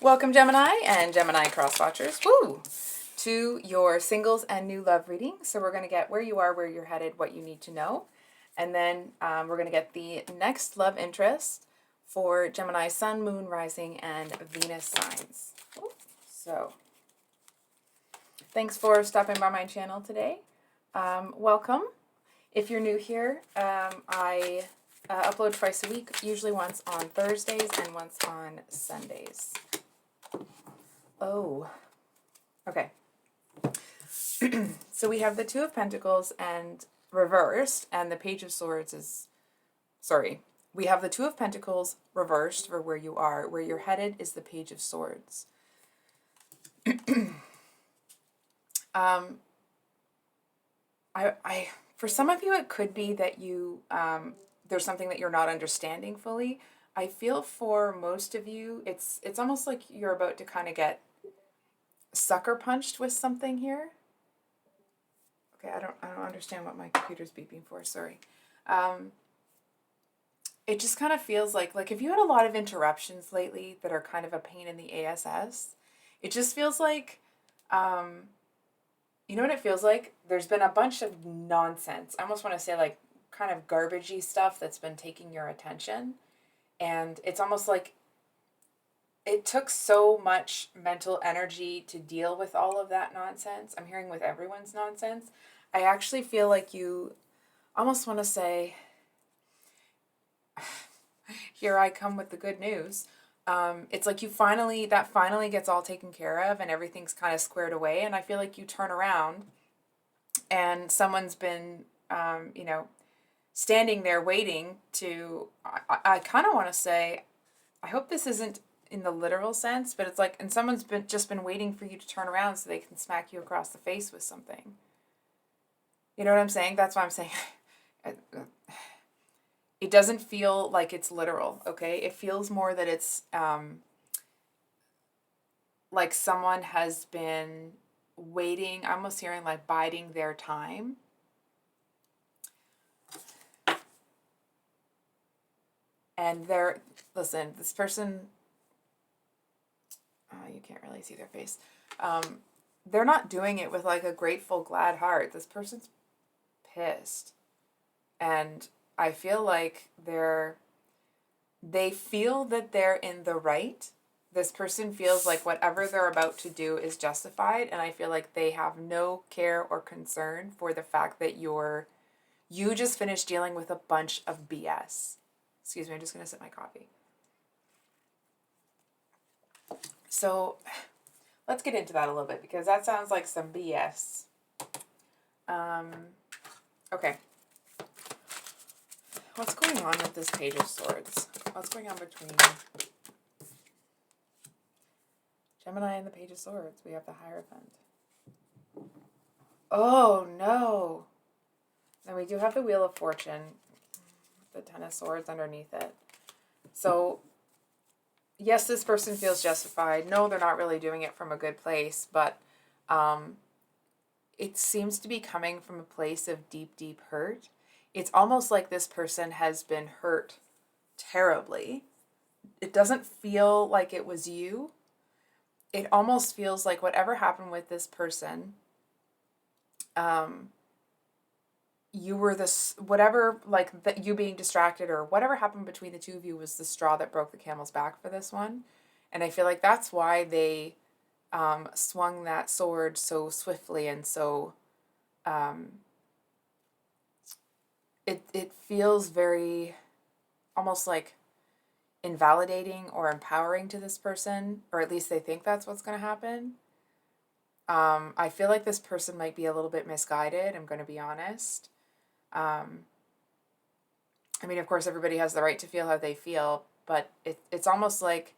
Welcome, Gemini and Gemini cross-watchers, to your singles and new love reading. So we're going to get where you are, where you're headed, what you need to know. And then we're going to get the next love interest for Gemini Sun, Moon, Rising, and Venus signs. So thanks for stopping by my channel today. Welcome. If you're new here, I upload twice a week, usually once on Thursdays and once on Sundays. Oh, okay. So we have the Two of Pentacles and reversed, and the Page of Swords is, we have the Two of Pentacles reversed for where you are. Where you're headed is the Page of Swords. For some of you, it could be that you, there's something that you're not understanding fully. I feel for most of you, it's almost like you're about to kind of get sucker punched with something here. Okay, I don't understand what my computer's beeping for. Sorry. It just kind of feels like if you had a lot of interruptions lately that are kind of a pain in the ass, it just feels like, you know what it feels like? There's been a bunch of nonsense. I almost want to say like kind of garbagey stuff that's been taking your attention. And it's almost like it took so much mental energy to deal with all of that nonsense. I'm hearing with everyone's nonsense. I actually feel like you almost want to say, here I come with the good news. It's like that finally gets all taken care of and everything's kind of squared away. And I feel like you turn around and someone's been, standing there waiting to, I kind of want to say, I hope this isn't in the literal sense, but it's like, and someone's just been waiting for you to turn around so they can smack you across the face with something. You know what I'm saying? That's why I'm saying it doesn't feel like it's literal, okay? It feels more that it's like someone has been waiting, I'm almost hearing like biding their time. And listen, this person, you can't really see their face. They're not doing it with like a grateful, glad heart. This person's pissed. And I feel like they feel that they're in the right. This person feels like whatever they're about to do is justified. And I feel like they have no care or concern for the fact that you just finished dealing with a bunch of BS. Excuse me, I'm just going to sip my coffee. So let's get into that a little bit because that sounds like some BS. Okay. What's going on with this Page of Swords? What's going on between Gemini and the Page of Swords? We have the Hierophant. Oh, no. And we do have the Wheel of Fortune. The Ten of Swords underneath it. So, yes, this person feels justified. No, they're not really doing it from a good place, but it seems to be coming from a place of deep, deep hurt. It's almost like this person has been hurt terribly. It doesn't feel like it was you. It almost feels like whatever happened with this person, you were whatever, like that you being distracted or whatever happened between the two of you was the straw that broke the camel's back for this one. And I feel like that's why they swung that sword so swiftly and so it feels very almost like invalidating or empowering to this person, or at least they think that's what's going to happen. I feel like this person might be a little bit misguided, I'm going to be honest. I mean, of course, everybody has the right to feel how they feel, but it's almost like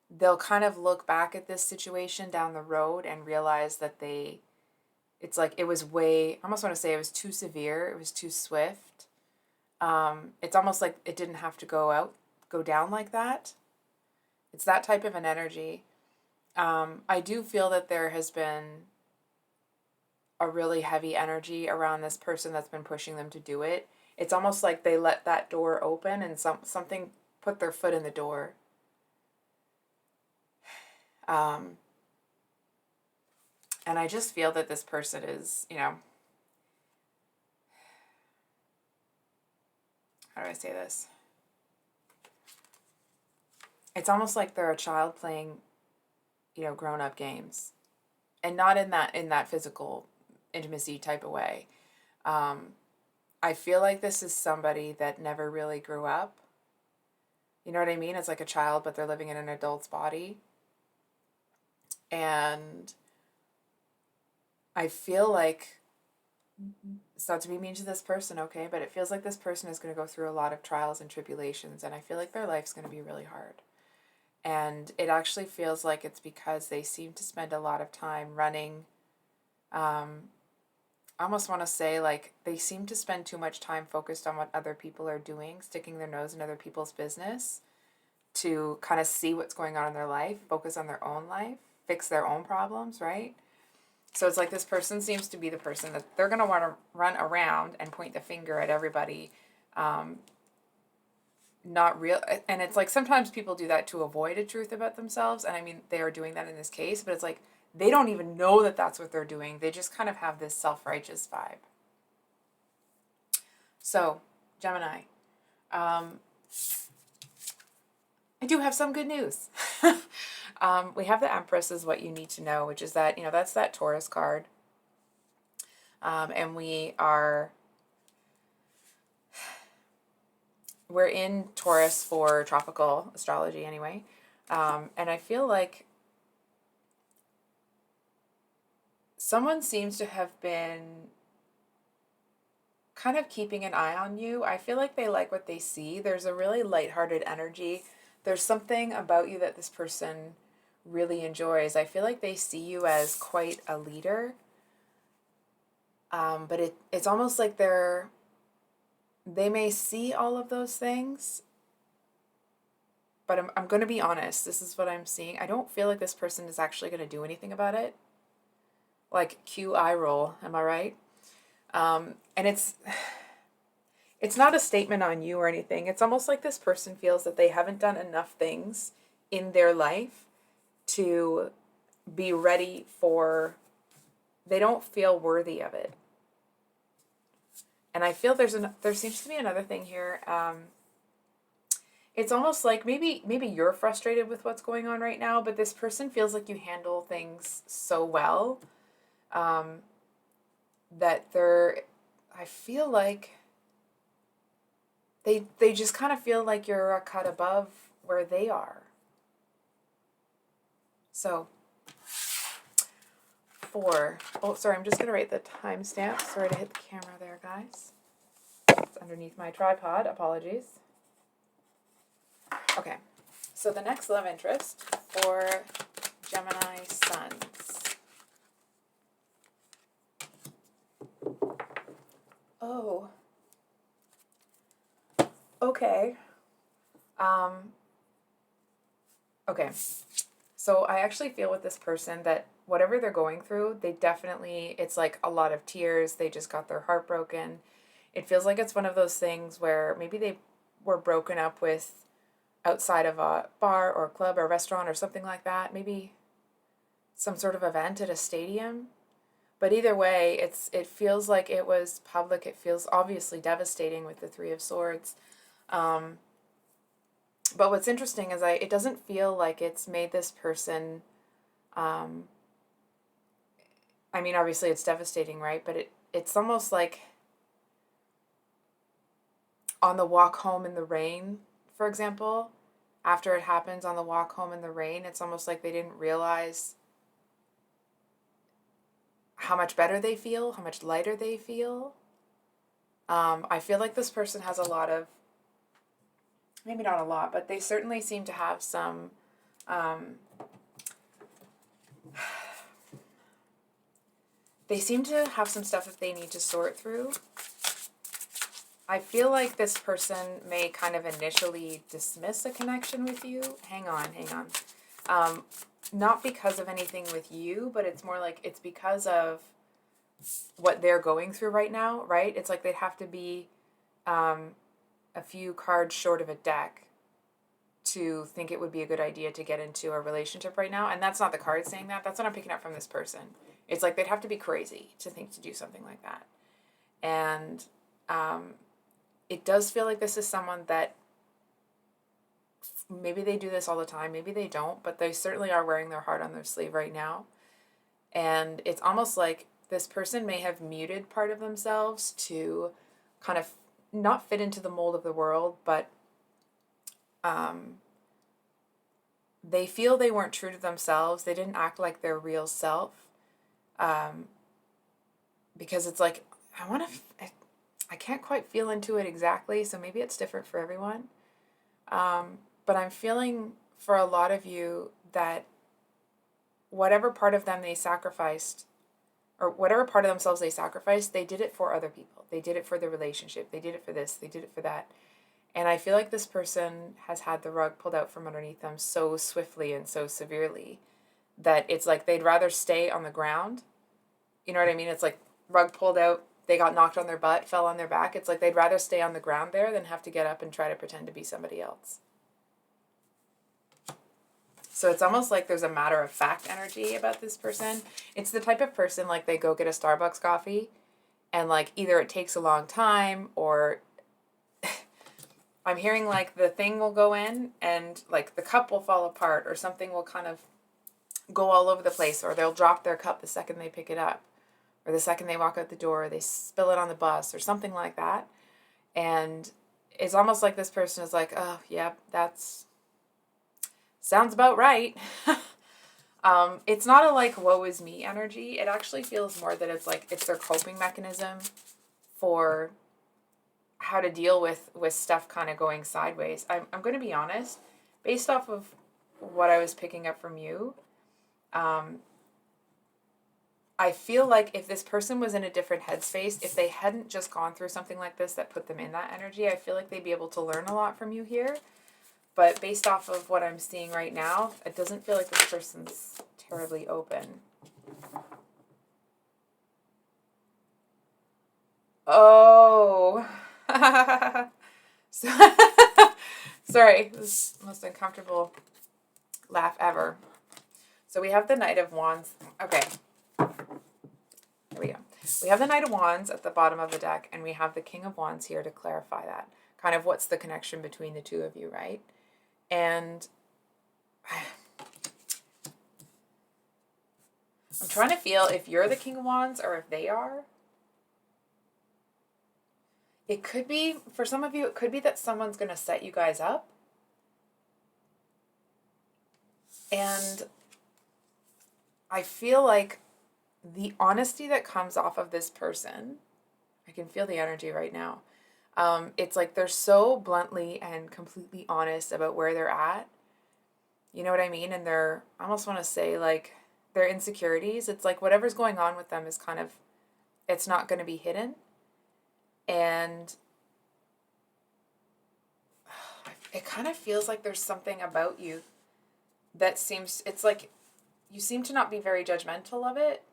they'll kind of look back at this situation down the road and realize that it's like it was I almost want to say it was too severe, it was too swift. It's almost like it didn't have to go down like that. It's that type of an energy. I do feel that there has been a really heavy energy around this person that's been pushing them to do it. It's almost like they let that door open and something put their foot in the door. Um, and I just feel that this person is, how do I say this? It's almost like they're a child playing, grown-up games, and not in that physical intimacy type of way. I feel like this is somebody that never really grew up. You know what I mean? It's like a child, but they're living in an adult's body. And I feel like, it's not to be mean to this person, okay, but it feels like this person is going to go through a lot of trials and tribulations, and I feel like their life's going to be really hard. And it actually feels like it's because they seem to spend a lot of time running. I almost want to say, like, they seem to spend too much time focused on what other people are doing, sticking their nose in other people's business to kind of see what's going on in their life, focus on their own life, fix their own problems, right? So it's like this person seems to be the person that they're going to want to run around and point the finger at everybody. Not real. And it's like sometimes people do that to avoid a truth about themselves. And I mean, they are doing that in this case, but it's like they don't even know that that's what they're doing. They just kind of have this self-righteous vibe. So, Gemini, I do have some good news. We have the Empress is what you need to know, which is that, that's that Taurus card. And we're in Taurus for tropical astrology anyway. And I feel like someone seems to have been kind of keeping an eye on you. I feel like they like what they see. There's a really lighthearted energy. There's something about you that this person really enjoys. I feel like they see you as quite a leader. But it's almost like they may see all of those things, but I'm going to be honest. This is what I'm seeing. I don't feel like this person is actually going to do anything about it. Like, cue eye roll, am I right? And it's not a statement on you or anything. It's almost like this person feels that they haven't done enough things in their life to be ready they don't feel worthy of it. And I feel there seems to be another thing here. It's almost like maybe you're frustrated with what's going on right now, but this person feels like you handle things so well, that I feel like they just kind of feel like you're a cut above where they are. So, I'm just going to write the timestamp. Sorry to hit the camera there, guys. It's underneath my tripod. Apologies. Okay. So the next love interest for Gemini Suns. Oh. Okay. Okay. So I actually feel with this person that whatever they're going through, it's like a lot of tears. They just got their heart broken. It feels like it's one of those things where maybe they were broken up with outside of a bar or club or restaurant or something like that. Maybe some sort of event at a stadium. But either way, it feels like it was public. It feels obviously devastating with the Three of Swords. But what's interesting is it doesn't feel like it's made this person, I mean, obviously it's devastating, right? But it's almost like on the walk home in the rain, for example, after it happens on the walk home in the rain, it's almost like they didn't realize how much better they feel, how much lighter they feel. I feel like this person has a lot of, maybe not a lot, but they certainly seem to have some, they seem to have some stuff that they need to sort through. I feel like this person may kind of initially dismiss a connection with you. Hang on. Not because of anything with you, but it's more like it's because of what they're going through right now, right? It's like they'd have to be a few cards short of a deck to think it would be a good idea to get into a relationship right now. And that's not the card saying that. That's what I'm picking up from this person. It's like they'd have to be crazy to think to do something like that. And it does feel like this is someone that maybe they do this all the time, maybe they don't, but they certainly are wearing their heart on their sleeve right now. And it's almost like this person may have muted part of themselves to kind of not fit into the mold of the world, but they feel they weren't true to themselves. They didn't act like their real self. Because it's like, I can't quite feel into it exactly, so maybe it's different for everyone. But I'm feeling for a lot of you that whatever part of them they sacrificed, or whatever part of themselves they sacrificed, they did it for other people. They did it for the relationship. They did it for this. They did it for that. And I feel like this person has had the rug pulled out from underneath them so swiftly and so severely that it's like they'd rather stay on the ground. You know what I mean? It's like rug pulled out, they got knocked on their butt, fell on their back. It's like they'd rather stay on the ground there than have to get up and try to pretend to be somebody else. So it's almost like there's a matter of fact energy about this person. It's the type of person like they go get a Starbucks coffee and like either it takes a long time or I'm hearing like the thing will go in and like the cup will fall apart or something will kind of go all over the place, or they'll drop their cup the second they pick it up, or the second they walk out the door, they spill it on the bus or something like that. And it's almost like this person is like, oh, yeah, that's sounds about right. It's not a like, woe is me energy. It actually feels more that it's like, it's their coping mechanism for how to deal with stuff kind of going sideways. I'm going to be honest, based off of what I was picking up from you, I feel like if this person was in a different headspace, if they hadn't just gone through something like this that put them in that energy, I feel like they'd be able to learn a lot from you here. But based off of what I'm seeing right now, it doesn't feel like this person's terribly open. Oh. So, sorry, this is the most uncomfortable laugh ever. So we have the Knight of Wands. Okay. There we go. We have the Knight of Wands at the bottom of the deck, and we have the King of Wands here to clarify that. Kind of what's the connection between the two of you, right? And I'm trying to feel if you're the King of Wands or if they are. It could be, for some of you, it could be that someone's going to set you guys up. And I feel like the honesty that comes off of this person, I can feel the energy right now. It's like they're so bluntly and completely honest about where they're at. You know what I mean? And they're, I almost want to say like their insecurities. It's like whatever's going on with them is kind of, it's not going to be hidden. And it kind of feels like there's something about you that seems, it's like you seem to not be very judgmental of it.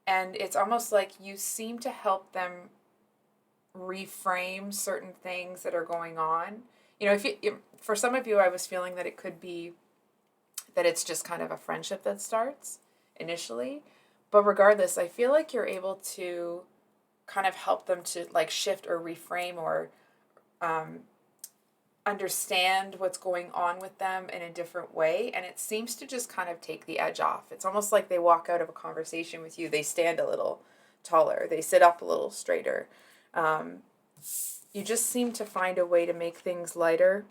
And it's almost like you seem to help them reframe certain things that are going on. You know, for some of you, I was feeling that it could be that it's just kind of a friendship that starts initially. But regardless, I feel like you're able to kind of help them to like shift or reframe or understand what's going on with them in a different way. And it seems to just kind of take the edge off. It's almost like they walk out of a conversation with you, they stand a little taller, they sit up a little straighter. You just seem to find a way to make things lighter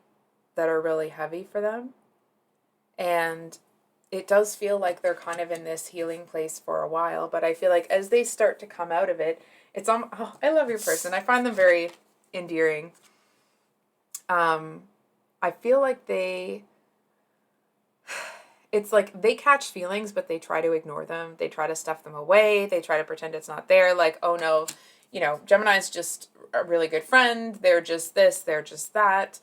that are really heavy for them. And it does feel like they're kind of in this healing place for a while, but I feel like as they start to come out of it, it's I love your person. I find them very endearing. I feel like it's like they catch feelings, but they try to ignore them. They try to stuff them away. They try to pretend it's not there. Like, oh no, you know, Gemini's just a really good friend. They're just this, they're just that.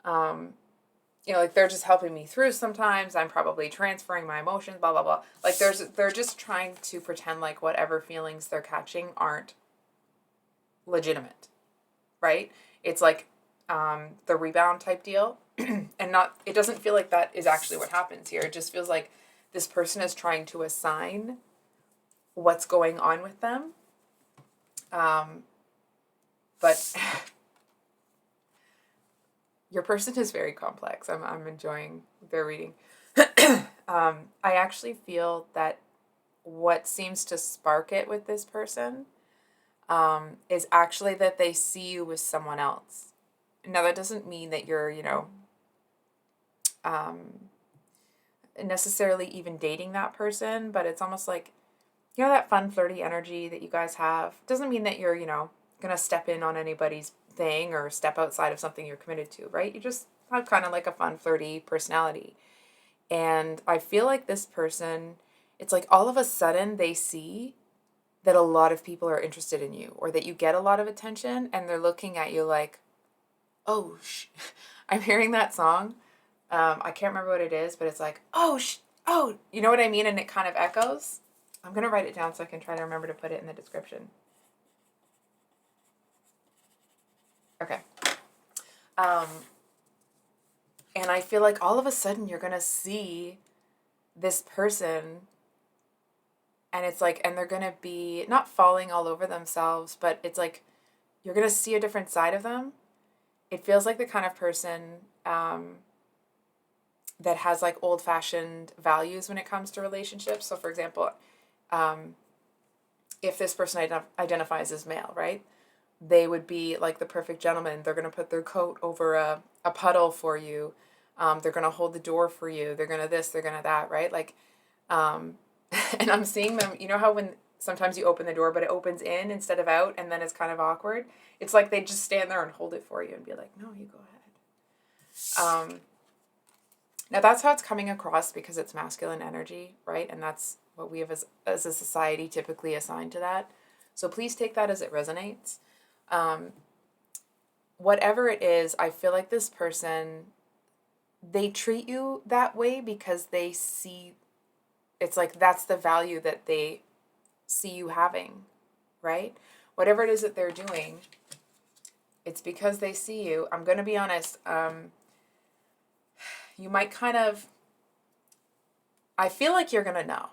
You know, like they're just helping me through sometimes. I'm probably transferring my emotions, blah, blah, blah. Like they're just trying to pretend like whatever feelings they're catching aren't legitimate, right? It's like the rebound type deal. And not, it doesn't feel like that is actually what happens here. It just feels like this person is trying to assign what's going on with them. But your person is very complex. I'm enjoying their reading. I actually feel that what seems to spark it with this person is actually that they see you with someone else. Now, that doesn't mean that you're, necessarily even dating that person, but it's almost like, that fun, flirty energy that you guys have. Doesn't mean that you're, going to step in on anybody's thing or step outside of something you're committed to, right? You just have kind of like a fun, flirty personality. And I feel like this person, it's like all of a sudden they see that a lot of people are interested in you, or that you get a lot of attention, and they're looking at you like, oh, I'm hearing that song. I can't remember what it is, but it's like, oh, you know what I mean? And it kind of echoes. I'm going to write it down so I can try to remember to put it in the description. Okay. And I feel like all of a sudden you're going to see this person, and it's like, and they're going to be not falling all over themselves, but it's like, you're going to see a different side of them. It feels like the kind of person that has like old-fashioned values when it comes to relationships. So for example, if this person identifies as male, right? They would be like the perfect gentleman. They're going to put their coat over a puddle for you. They're going to hold the door for you. They're going to this, they're going to that, right? Like, and I'm seeing them, you know how when sometimes you open the door, but it opens in instead of out, and then it's kind of awkward. It's like they just stand there and hold it for you and be like, no, you go ahead. Now that's how it's coming across because it's masculine energy, right? And that's what we have as a society typically assigned to that. So please take that as it resonates. Whatever it is, I feel like this person, they treat you that way because they see, it's like that's the value that they see you having, right? Whatever it is that they're doing, it's because they see you. I'm going to be honest. You might kind of, I feel like you're going to know.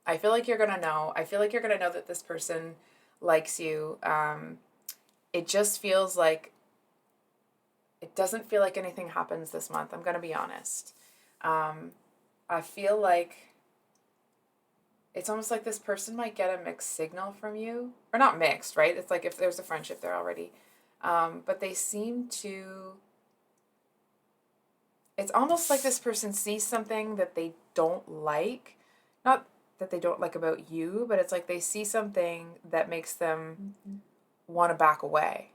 I feel like you're going to know. I feel like you're going to know that this person likes you. It just feels like, it doesn't feel like anything happens this month. I'm going to be honest. I feel like it's almost like this person might get a mixed signal from you. Or not mixed, right? It's like if there's a friendship there already. But they seem to, it's almost like this person sees something that they don't like. Not that they don't like about you, but it's like they see something that makes them want to back away.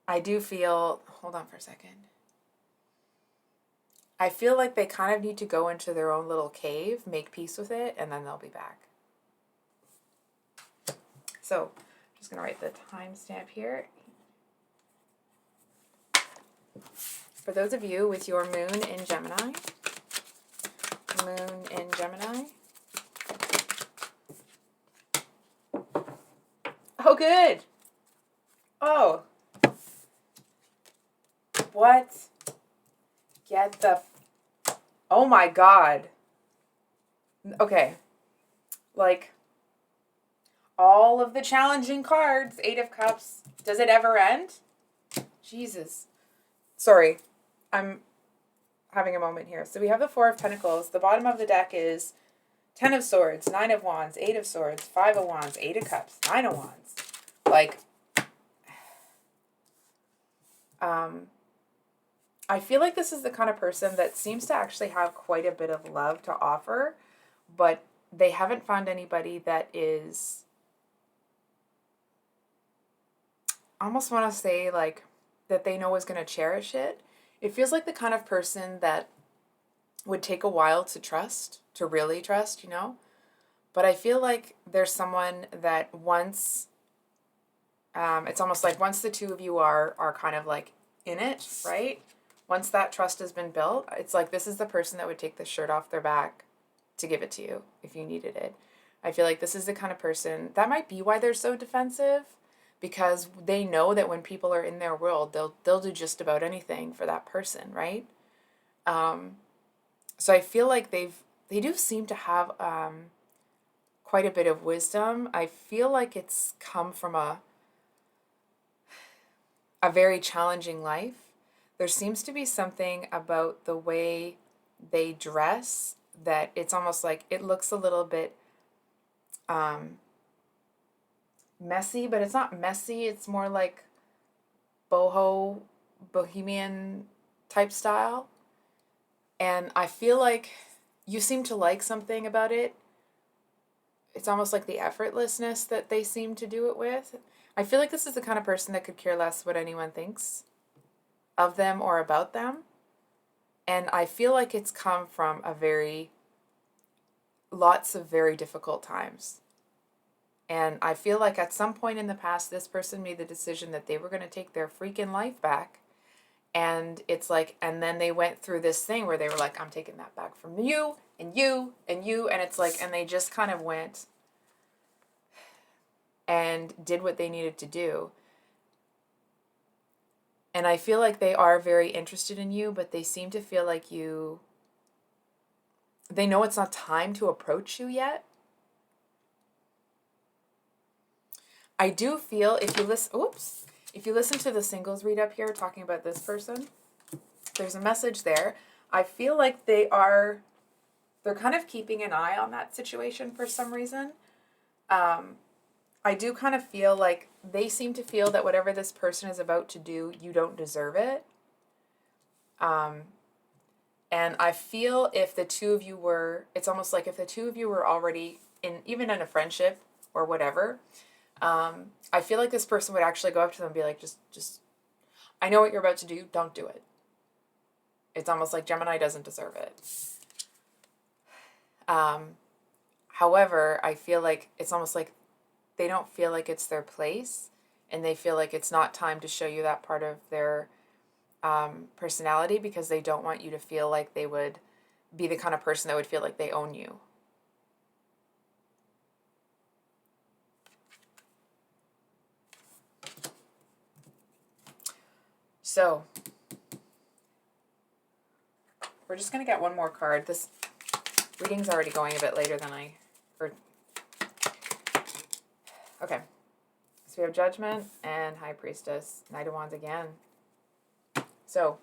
I do feel, hold on for a second. I feel like they kind of need to go into their own little cave, make peace with it, and then they'll be back. So, I'm just going to write the timestamp here. For those of you with your moon in Gemini, Oh, good. Oh. What? Get the... Oh my God. Okay. Like, all of the challenging cards, 8 of Cups. Does it ever end? Jesus. Sorry. I'm having a moment here. So we have the 4 of Pentacles. The bottom of the deck is 10 of Swords, 9 of Wands, 8 of Swords, 5 of Wands, 8 of Cups, 9 of Wands. Like, I feel like this is the kind of person that seems to actually have quite a bit of love to offer, but they haven't found anybody that is, I almost want to say, like, that they know is going to cherish it. It feels like the kind of person that would take a while to trust, to really trust, But I feel like there's someone that once, it's almost like once the two of you are kind of like in it, right? Once that trust has been built, it's like this is the person that would take the shirt off their back to give it to you if you needed it. I feel like this is the kind of person, that might be why they're so defensive, because they know that when people are in their world, they'll do just about anything for that person, right? So I feel like they do seem to have quite a bit of wisdom. I feel like it's come from a very challenging life. There seems to be something about the way they dress that it's almost like it looks a little bit messy, but it's not messy. It's more like bohemian type style. And I feel like you seem to like something about it. It's almost like the effortlessness that they seem to do it with. I feel like this is the kind of person that could care less what anyone thinks of them or about them. And I feel like it's come from lots of very difficult times. And I feel like at some point in the past, this person made the decision that they were going to take their freaking life back. And it's like, and then they went through this thing where they were like, I'm taking that back from you and you and you. And it's like, and they just kind of went and did what they needed to do. And I feel like they are very interested in you, but they seem to feel like they know it's not time to approach you yet. I do feel if you listen to the singles read up here talking about this person, there's a message there. I feel like they're kind of keeping an eye on that situation for some reason. I do kind of feel like they seem to feel that whatever this person is about to do, you don't deserve it. And I feel if the two of you it's almost like if the two of you were already even in a friendship or whatever, I feel like this person would actually go up to them and be like, just, I know what you're about to do, don't do it. It's almost like Gemini doesn't deserve it. However, I feel like it's almost like they don't feel like it's their place, and they feel like it's not time to show you that part of their personality because they don't want you to feel like they would be the kind of person that would feel like they own you. So, we're just going to get one more card. This reading's already going a bit later than okay. So we have Judgment and High Priestess, Knight of Wands again. So,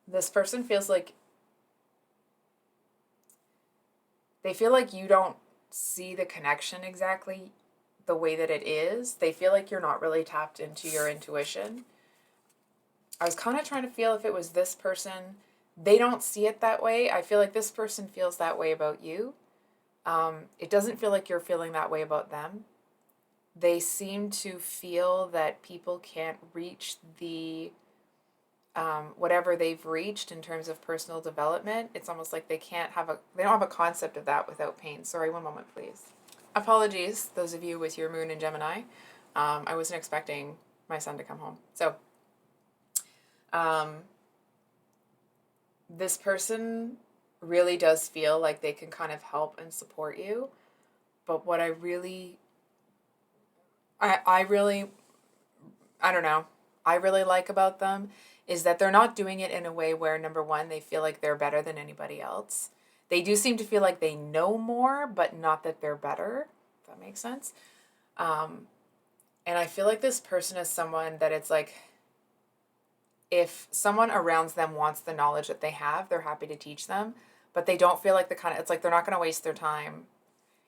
this person feels like they feel like you don't see the connection exactly the way that it is. They feel like you're not really tapped into your intuition. I was kind of trying to feel if it was this person. They don't see it that way. I feel like this person feels that way about you. It doesn't feel like you're feeling that way about them. They seem to feel that people can't reach the whatever they've reached in terms of personal development. It's almost like they don't have a concept of that without pain. Sorry, one moment, please. Apologies, those of you with your moon in Gemini. I wasn't expecting my son to come home. So, this person really does feel like they can kind of help and support you. But what I really like about them is that they're not doing it in a way where, number one, they feel like they're better than anybody else. They do seem to feel like they know more, but not that they're better, if that makes sense. And I feel like this person is someone that it's like, if someone around them wants the knowledge that they have, they're happy to teach them, but they don't feel like it's like they're not going to waste their time.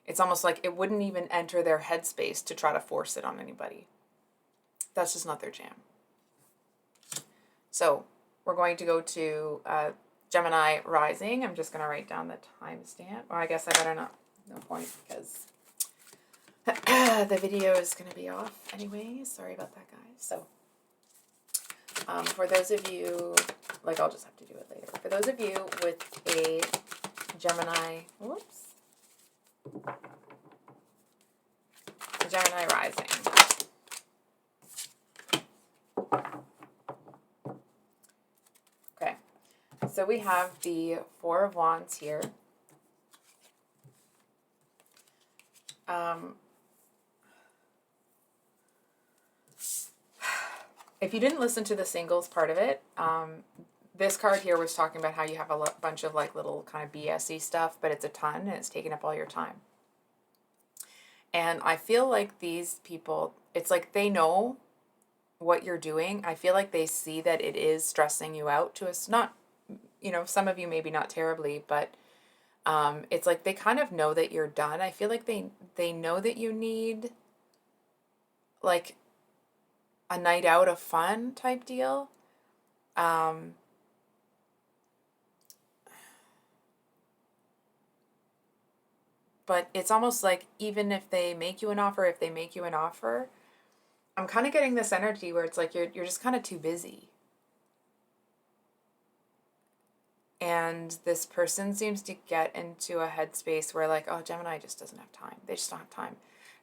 It's almost like it wouldn't even enter their headspace to try to force it on anybody. That's just not their jam. So we're going to go to Gemini Rising. I'm just going to write down the timestamp. Or I guess I better not. No point, because the video is going to be off anyway. Sorry about that, guys. So for those of you, I'll just have to do it later. For those of you with a Gemini Rising. Okay, so we have the Four of Wands here. If you didn't listen to the singles part of it, this card here was talking about how you have a bunch of like little kind of BS-y stuff, but it's a ton and it's taking up all your time. And I feel like these people, it's like they know what you're doing. I feel like they see that it is stressing you out to us. Not, some of you maybe not terribly, but it's like they kind of know that you're done. I feel like they know that you need like a night out of fun type deal. But it's almost like even if they make you an offer, I'm kind of getting this energy where it's like you're just kind of too busy. And this person seems to get into a headspace where like, oh, Gemini just doesn't have time. They just don't have time.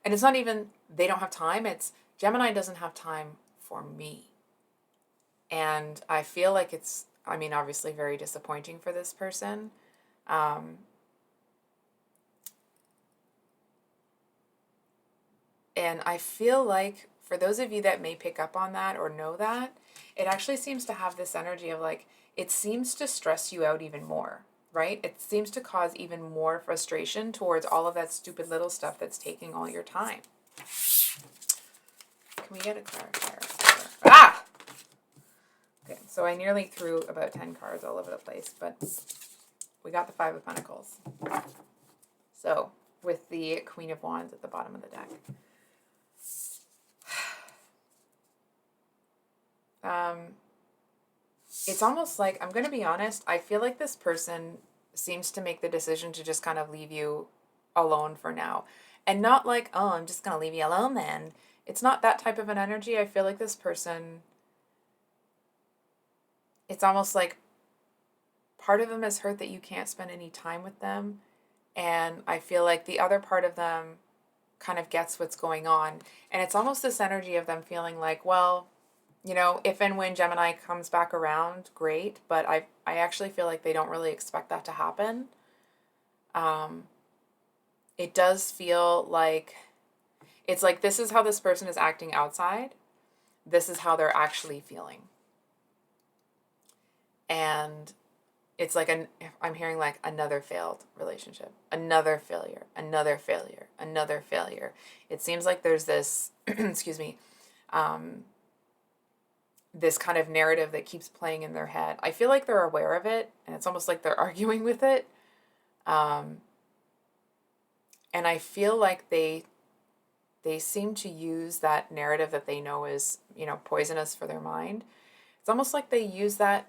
And it's not even they don't have time. It's Gemini doesn't have time for me. And I feel like it's, obviously very disappointing for this person. And I feel like for those of you that may pick up on that or know that, it actually seems to have this energy of like, it seems to stress you out even more, right? It seems to cause even more frustration towards all of that stupid little stuff that's taking all your time. Can we get a clarifier? Ah! Okay, so I nearly threw about 10 cards all over the place, but we got the 5 of Pentacles. So, with the Queen of Wands at the bottom of the deck. It's almost like, I'm going to be honest, I feel like this person seems to make the decision to just kind of leave you alone for now. And not like, oh, I'm just going to leave you alone then. It's not that type of an energy. I feel like this person, it's almost like part of them is hurt that you can't spend any time with them. And I feel like the other part of them kind of gets what's going on. And it's almost this energy of them feeling like, well, if and when Gemini comes back around, great. But I actually feel like they don't really expect that to happen. It does feel like, it's like this is how this person is acting outside. This is how they're actually feeling. And it's like, I'm hearing like another failed relationship, another failure, another failure, another failure. It seems like there's this, excuse me, this kind of narrative that keeps playing in their head. I feel like they're aware of it, and it's almost like they're arguing with it. And I feel like they seem to use that narrative that they know is, poisonous for their mind. It's almost like they use that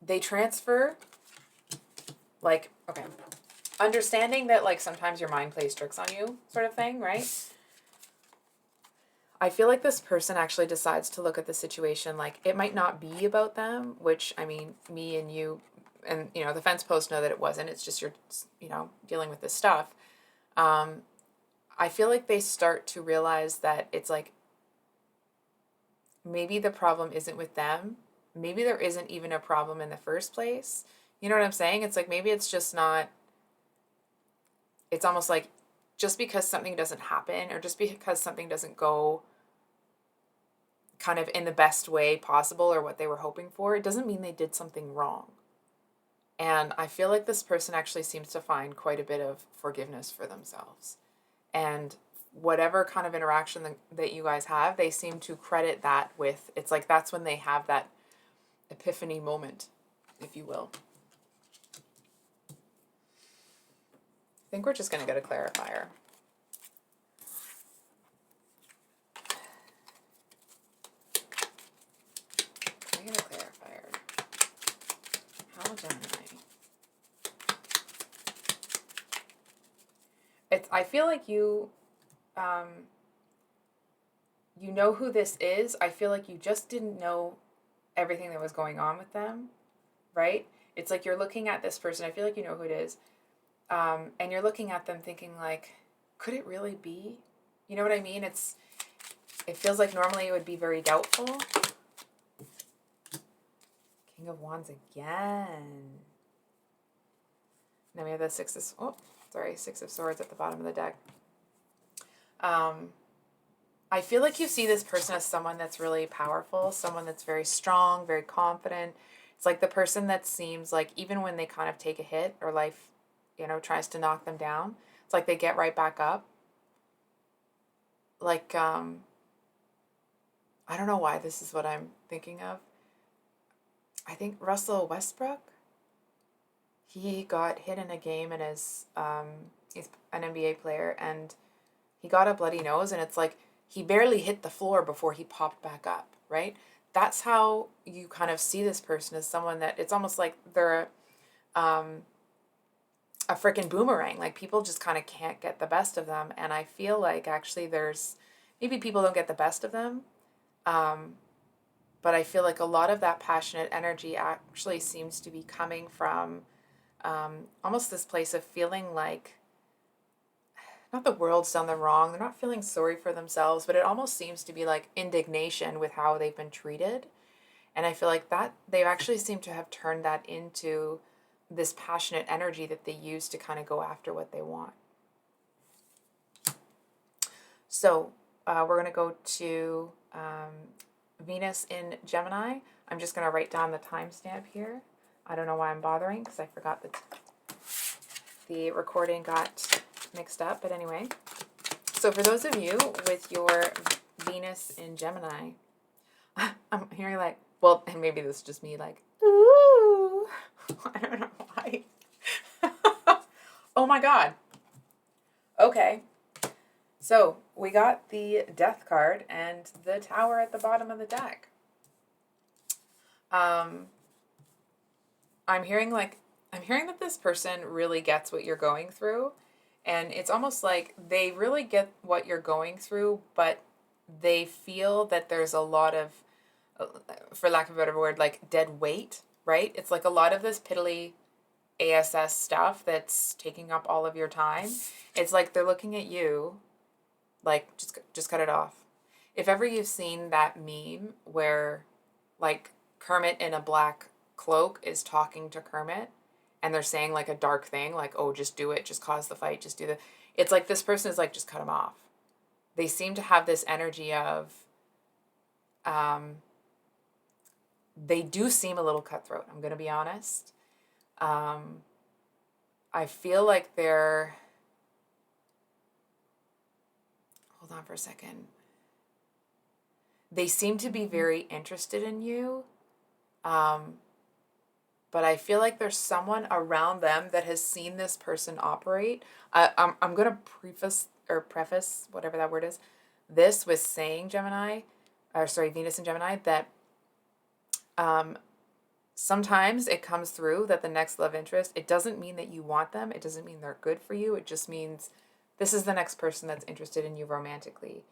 they transfer, like, okay, understanding that, like, sometimes your mind plays tricks on you, sort of thing, right? I feel like this person actually decides to look at the situation like it might not be about them, which, me and you and, the fence posts know that it wasn't. It's just you're, dealing with this stuff. I feel like they start to realize that it's like maybe the problem isn't with them. Maybe there isn't even a problem in the first place. You know what I'm saying? It's like maybe it's just not, it's almost like just because something doesn't happen or just because something doesn't go kind of in the best way possible or what they were hoping for, it doesn't mean they did something wrong. And I feel like this person actually seems to find quite a bit of forgiveness for themselves. And whatever kind of interaction that you guys have, they seem to credit that with, it's like that's when they have that epiphany moment, if you will. I think we're just going to get a clarifier. Can I get a clarifier? How Gemini? I feel like you know who this is. I feel like you just didn't know everything that was going on with them, right? It's like you're looking at this person. I feel like you know who it is. And you're looking at them thinking like, could it really be? You know what I mean? It feels like normally it would be very doubtful. King of Wands again. Now we have the 6 of, sorry, Six of Swords at the bottom of the deck. I feel like you see this person as someone that's really powerful, someone that's very strong, very confident. It's like the person that seems like even when they kind of take a hit or life, tries to knock them down, it's like they get right back up. Like, I don't know why this is what I'm thinking of. I think Russell Westbrook, he got hit in a game and he's an NBA player, and he got a bloody nose, and it's like he barely hit the floor before he popped back up, right? That's how you kind of see this person as someone that it's almost like they're a freaking boomerang. Like people just kind of can't get the best of them. And I feel like actually maybe people don't get the best of them. But I feel like a lot of that passionate energy actually seems to be coming from almost this place of feeling like, not the world's done them wrong, they're not feeling sorry for themselves, but it almost seems to be like indignation with how they've been treated. And I feel like that they actually seem to have turned that into this passionate energy that they use to kind of go after what they want. So we're going to go to Venus in Gemini. I'm just going to write down the timestamp here. I don't know why I'm bothering because I forgot that the recording got mixed up. But anyway, so for those of you with your Venus in Gemini, I'm hearing like, well, and maybe this is just me like, ooh, I don't know why. Oh my God. Okay. So we got the Death card and the Tower at the bottom of the deck. I'm hearing that this person really gets what you're going through, and it's almost like they really get what you're going through, but they feel that there's a lot of, for lack of a better word, like dead weight, right? It's like a lot of this piddly ASS stuff that's taking up all of your time. It's like they're looking at you like, just cut it off. If ever you've seen that meme where like Kermit in a black cloak is talking to Kermit and they're saying like a dark thing, like, oh, just do it, just cause the fight, just do the, it's like this person is like, just cut him off. They seem to have this energy of, they do seem a little cutthroat, I'm going to be honest. I feel like they're, hold on for a second. They seem to be very interested in you. But I feel like there's someone around them that has seen this person operate. I'm going to preface, whatever that word is, this with saying Venus and Gemini, that sometimes it comes through that the next love interest, it doesn't mean that you want them. It doesn't mean they're good for you. It just means this is the next person that's interested in you romantically.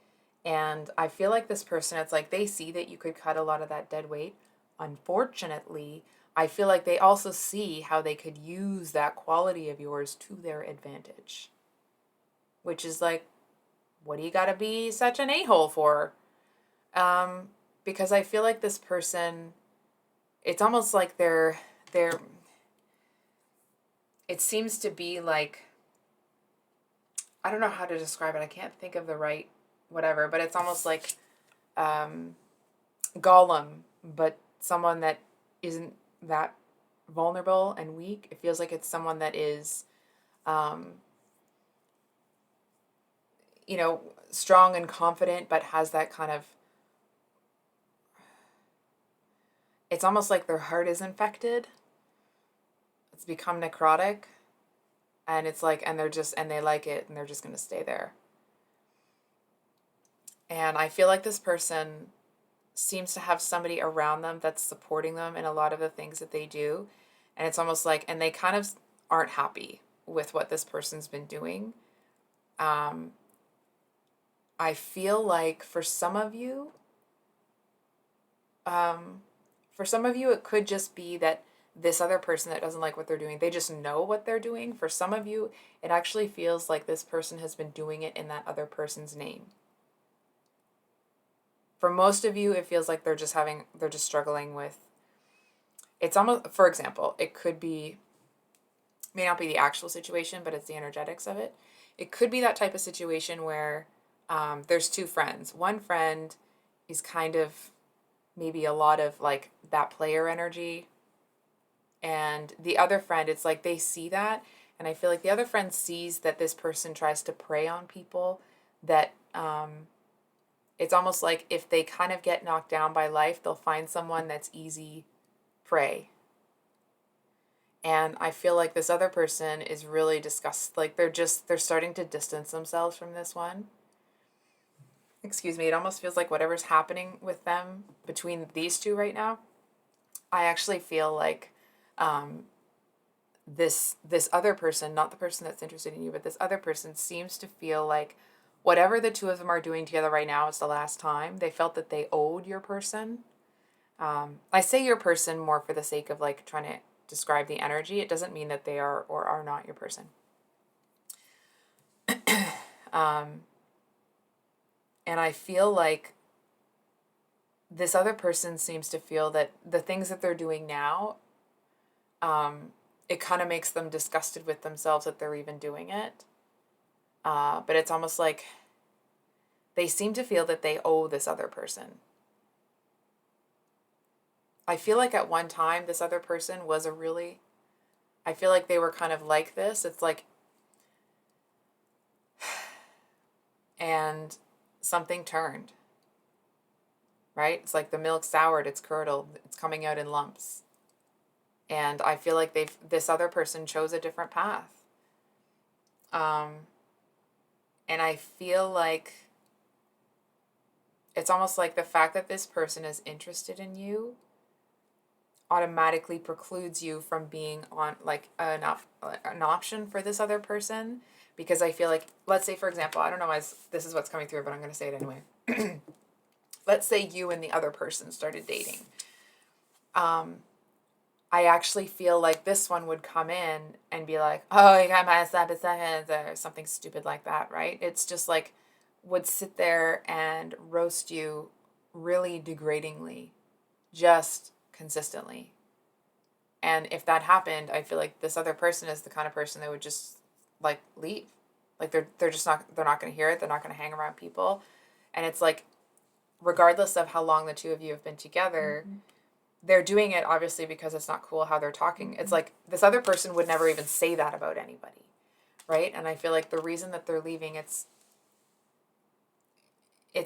And I feel like this person, it's like they see that you could cut a lot of that dead weight. Unfortunately, I feel like they also see how they could use that quality of yours to their advantage. Which is like, what do you gotta be such an a-hole for? Because I feel like this person, it's almost like they're, it seems to be like, I don't know how to describe it. I can't think of the right whatever, but it's almost like Gollum, but someone that isn't that vulnerable and weak. It feels like it's someone that is, strong and confident, but has that kind of, it's almost like their heart is infected. It's become necrotic. And it's like, and they like it, and they're just going to stay there. And I feel like this person seems to have somebody around them that's supporting them in a lot of the things that they do. And it's almost like, and they kind of aren't happy with what this person's been doing. I feel like for some of you, it could just be that this other person that doesn't like what they're doing, they just know what they're doing. For some of you, it actually feels like this person has been doing it in that other person's name. For most of you, it feels like they're just struggling with, it's almost, for example, it could be May not be the actual situation, but it's the energetics of it. It could be that type of situation where there's two friends. One friend is kind of maybe a lot of like that player energy. And the other friend, it's like they see that. And I feel like the other friend sees that this person tries to prey on people, that it's almost like if they kind of get knocked down by life, they'll find someone that's easy prey. And I feel like this other person is really disgusted. Like they're starting to distance themselves from this one. Excuse me. It almost feels like whatever's happening with them between these two right now, I actually feel like this other person, not the person that's interested in you, but this other person seems to feel like whatever the two of them are doing together right now is the last time. They felt that they owed your person. I say your person more for the sake of like trying to describe the energy. It doesn't mean that they are or are not your person. And I feel like this other person seems to feel that the things that they're doing now, it kind of makes them disgusted with themselves that they're even doing it. But it's almost like they seem to feel that they owe this other person. I feel like at one time this other person was I feel like they were kind of like this. It's like, and something turned, right? It's like the milk soured, it's curdled, it's coming out in lumps. And I feel like this other person chose a different path. And I feel like it's almost like the fact that this person is interested in you automatically precludes you from being on like an option for this other person, because I feel like, let's say for example, I don't know why this is what's coming through, but I'm going to say it anyway. Let's say you and the other person started dating. I actually feel like this one would come in and be like, oh, you got my slap or something stupid like that, right? It's just like would sit there and roast you really degradingly, just consistently. And if that happened, I feel like this other person is the kind of person that would just like leave. Like they're just not, they're not going to hear it. They're not going to hang around people. And it's like, regardless of how long the two of you have been together, they're doing it obviously because it's not cool how they're talking. It's like this other person would never even say that about anybody, right? And I feel like the reason that they're leaving, it's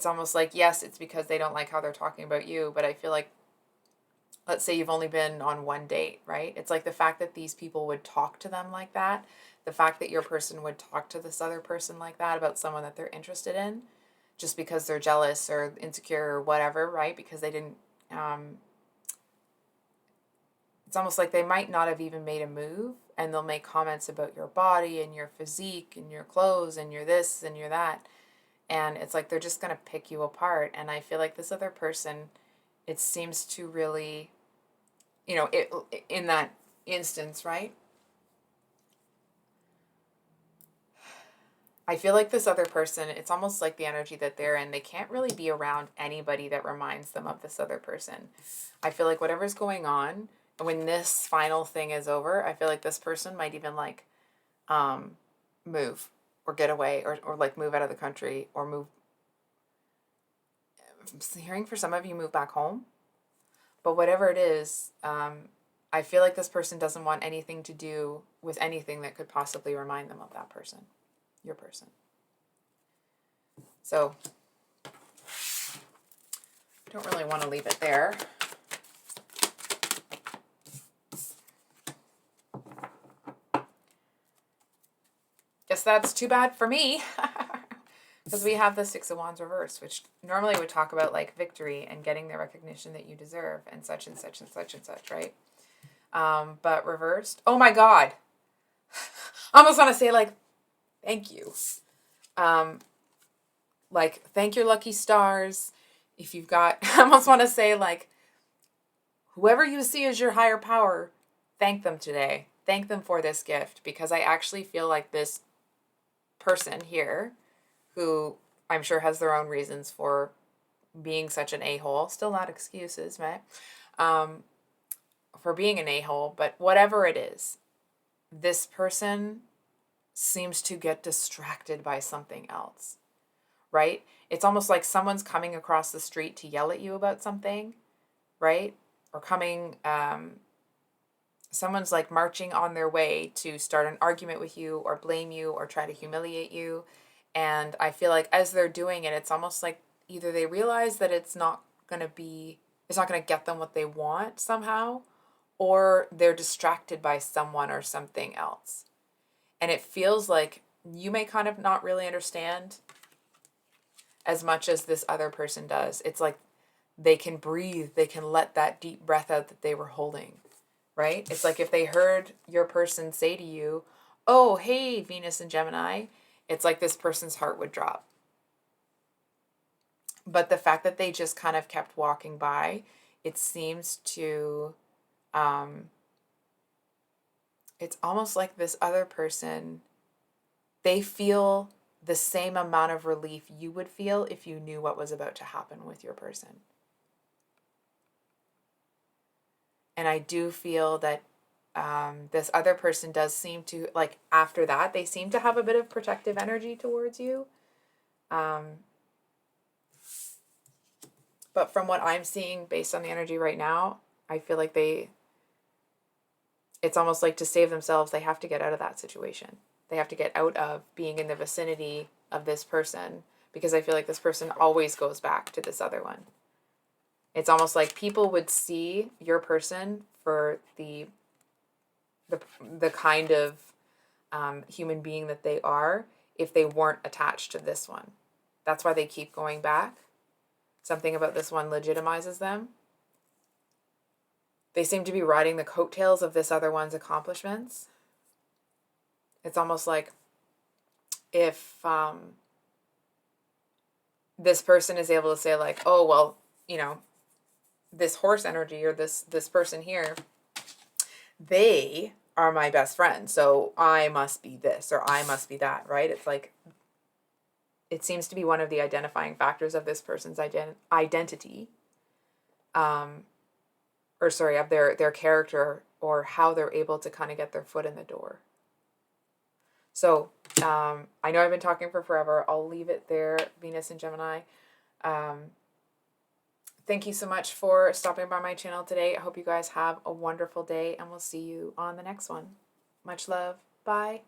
almost like, yes, it's because they don't like how they're talking about you, but I feel like, let's say you've only been on one date, right? It's like the fact that these people would talk to them like that, the fact that your person would talk to this other person like that about someone that they're interested in, just because they're jealous or insecure or whatever, right? Because they didn't, it's almost like they might not have even made a move, and they'll make comments about your body and your physique and your clothes and your this and your that. And it's like they're just going to pick you apart. And I feel like this other person, it seems to really, in that instance, right? I feel like this other person, it's almost like the energy that they're in, they can't really be around anybody that reminds them of this other person. I feel like whatever's going on, when this final thing is over, I feel like this person might even like move or get away or like move out of the country or move. I'm hearing for some of you move back home, but whatever it is, I feel like this person doesn't want anything to do with anything that could possibly remind them of that person, your person. So I don't really want to leave it there. Guess that's too bad for me. Because we have the Six of Wands reversed, which normally would talk about like victory and getting the recognition that you deserve and such and such and such and such, right? But reversed. Oh my God. I almost want to say like, thank you. Like, thank your lucky stars. If you've got, I almost want to say like, whoever you see as your higher power, thank them today. Thank them for this gift, because I actually feel like this person here, who I'm sure has their own reasons for being such an a-hole, still not excuses, right? For being an a-hole, but whatever it is, this person seems to get distracted by something else, right? It's almost like someone's coming across the street to yell at you about something, right? Or someone's like marching on their way to start an argument with you or blame you or try to humiliate you. And I feel like as they're doing it, it's almost like either they realize that it's not going to get them what they want somehow, or they're distracted by someone or something else. And it feels like you may kind of not really understand as much as this other person does. It's like they can breathe, they can let that deep breath out that they were holding, right? It's like if they heard your person say to you, oh, hey, Venus and Gemini, it's like this person's heart would drop. But the fact that they just kind of kept walking by, it seems to, it's almost like this other person, they feel the same amount of relief you would feel if you knew what was about to happen with your person. And I do feel that this other person does seem to, like, after that, they seem to have a bit of protective energy towards you. But from what I'm seeing based on the energy right now, I feel like it's almost like to save themselves, they have to get out of that situation. They have to get out of being in the vicinity of this person, because I feel like this person always goes back to this other one. It's almost like people would see your person for the kind of human being that they are if they weren't attached to this one. That's why they keep going back. Something about this one legitimizes them. They seem to be riding the coattails of this other one's accomplishments. It's almost like if this person is able to say, like, oh, well, this horse energy or this person here, they are my best friend, so I must be this or I must be that, right? It's like, it seems to be one of the identifying factors of this person's identity, of their character, or how they're able to kind of get their foot in the door. So I know I've been talking for forever. I'll leave it there, Venus and Gemini. Thank you so much for stopping by my channel today. I hope you guys have a wonderful day, and we'll see you on the next one. Much love. Bye.